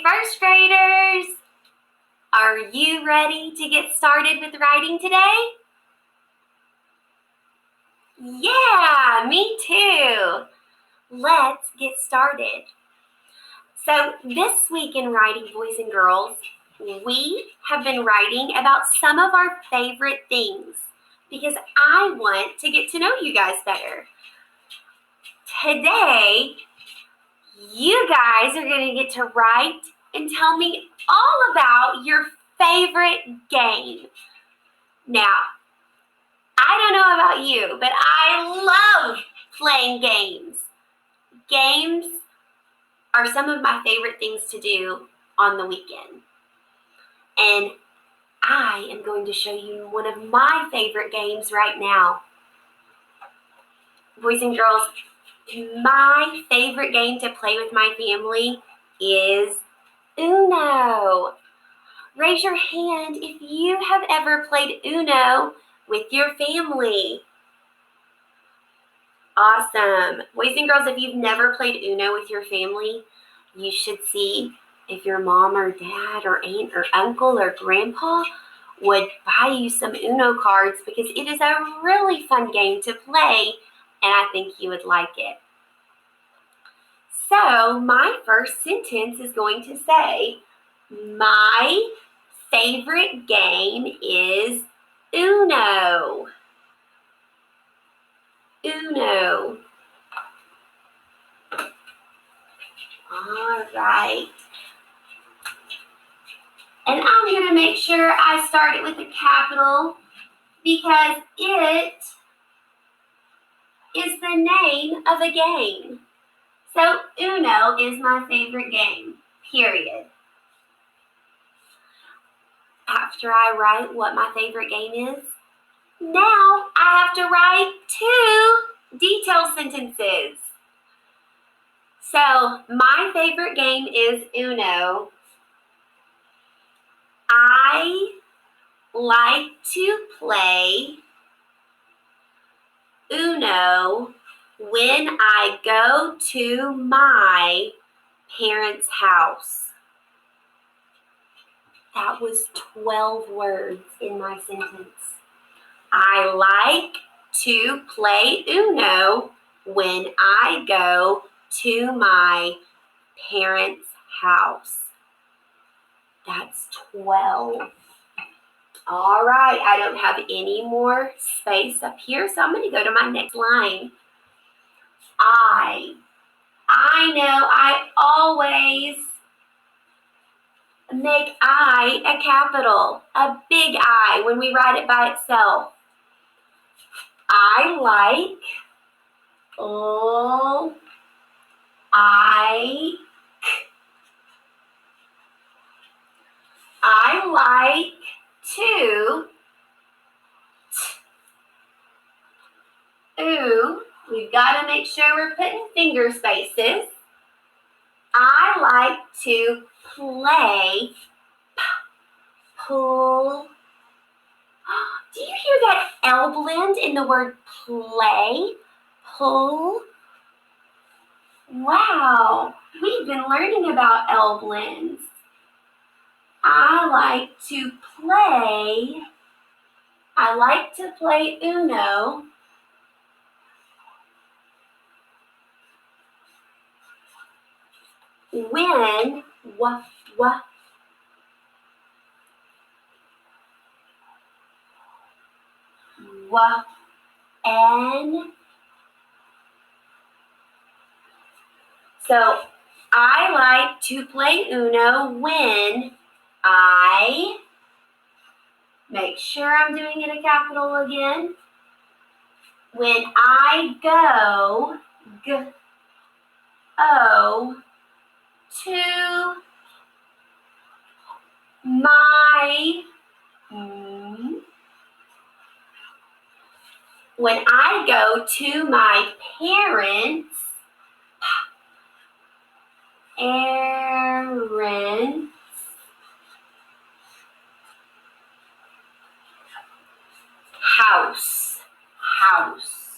first graders! Are you ready to get started with writing today? Yeah, me too. Let's get started. So this week in Writing Boys and Girls, we have been writing about some of our favorite things because I want to get to know you guys better. Today, you guys are going to get to write and tell me all about your favorite game. Now, I don't know about you, but I love playing games. Games are some of my favorite things to do on the weekend. And I am going to show you one of my favorite games right now. Boys and girls, my favorite game to play with my family is Uno. Raise your hand if you have ever played Uno with your family. Awesome. Boys and girls, if you've never played Uno with your family, you should see if your mom or dad or aunt or uncle or grandpa would buy you some Uno cards because it is a really fun game to play and I think you would like it. So my first sentence is going to say, my favorite game is Uno. Uno. All right. And I'm going to make sure I start it with a capital because it is the name of a game. So Uno is my favorite game, period. After I write what my favorite game is, now I have to write 2 detail sentences. So my favorite game is Uno. I like to play Uno when I go to my parents' house. That was 12 words in my sentence. I like to play Uno when I go to my parents' house. That's 12. All right, I don't have any more space up here, so I'm going to go to my next line. I know I always make I a capital, a big I when we write it by itself. I like, I like to, ooh, we've got to make sure we're putting finger spaces. I like to play, pull. Do you hear that L blend in the word play? Pull. Wow, we've been learning about L blends. I like to play Uno when and so I like to play Uno when I, make sure I'm doing it a capital again, when I go, to my, when I go to my parents' house.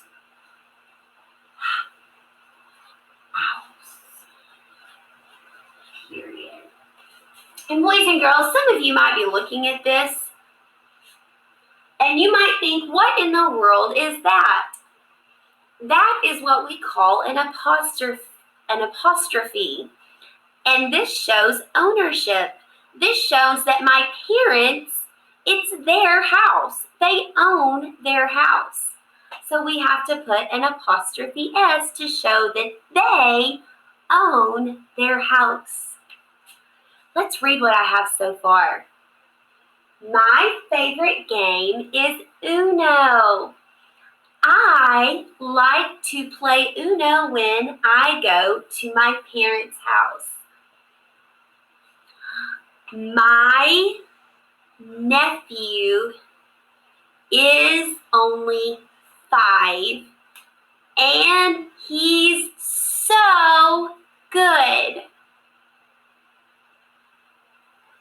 Period. And boys and girls, some of you might be looking at this and you might think, what in the world is that? That is what we call an apostrophe. And this shows ownership. This shows that my parents, it's their house. They own their house. So we have to put an apostrophe S to show that they own their house. Let's read what I have so far. My favorite game is Uno. I like to play Uno when I go to my parents' house. My nephew is only 5 and he's so good.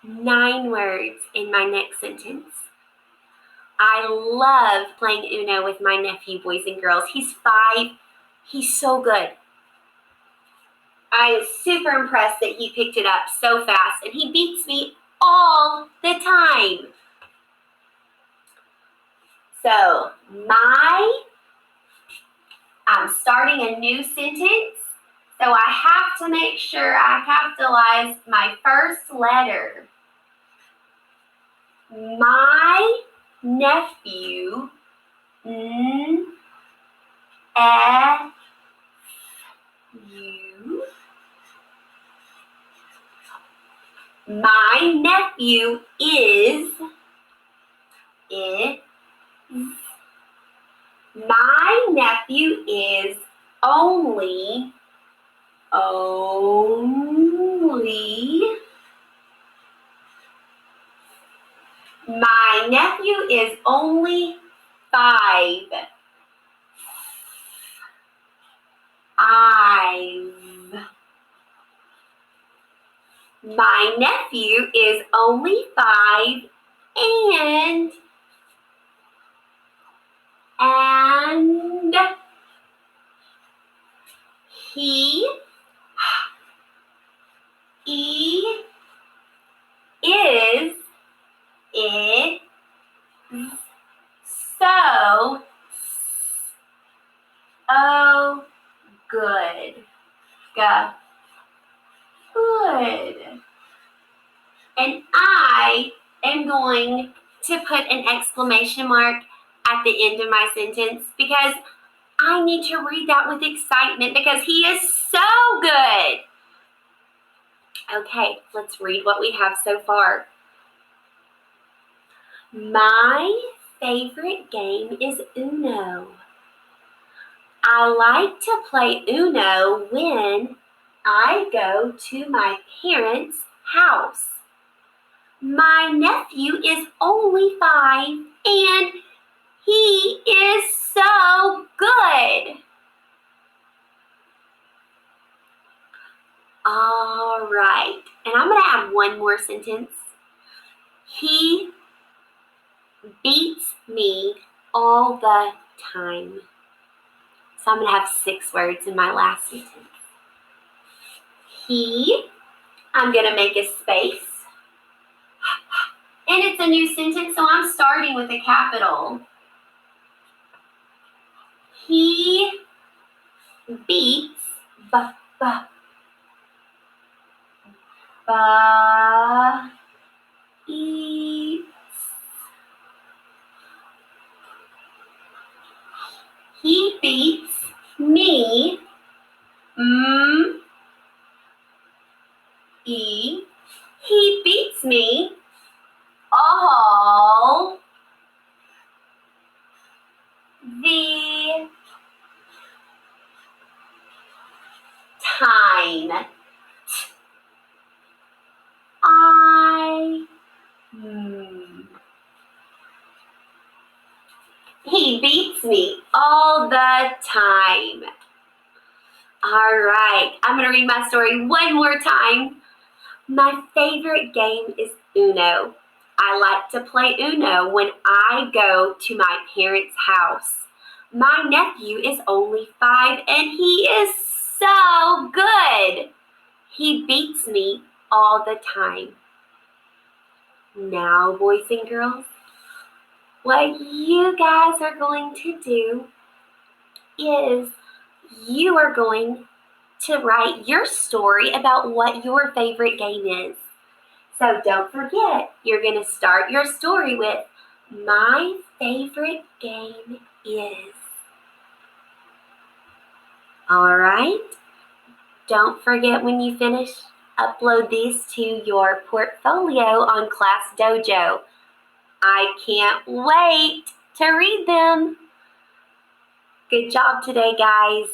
9 words in my next sentence. I love playing Uno with my nephew, boys and girls. He's 5. He's so good. I am super impressed that he picked it up so fast, and he beats me all the time. So, I'm starting a new sentence, so I have to make sure I capitalize my first letter. My nephew, nephew, my nephew is, my nephew is only, my nephew is only 5. My nephew is only 5 and he is so good. Good. And I am going to put an exclamation mark at the end of my sentence because I need to read that with excitement because he is so good. Okay, let's read what we have so far. My favorite game is Uno. I like to play Uno when I go to my parents' house. My nephew is only 5 and he is so good. All right, and I'm going to add one more sentence. He beats me all the time. So I'm going to have 6 words in my last sentence. I'm going to make a space. And it's a new sentence, so I'm starting with a capital. He beats, he beats me, he beats me all the time. He beats me all the time. All right, I'm going to read my story one more time. My favorite game is Uno. I like to play Uno when I go to my parents' house. My nephew is only 5 and he is so good. He beats me all the time. Now, boys and girls, what you guys are going to do is you are going to write your story about what your favorite game is. So don't forget, you're going to start your story with, my favorite game is. All right? Don't forget when you finish, upload these to your portfolio on Class Dojo. I can't wait to read them. Good job today, guys.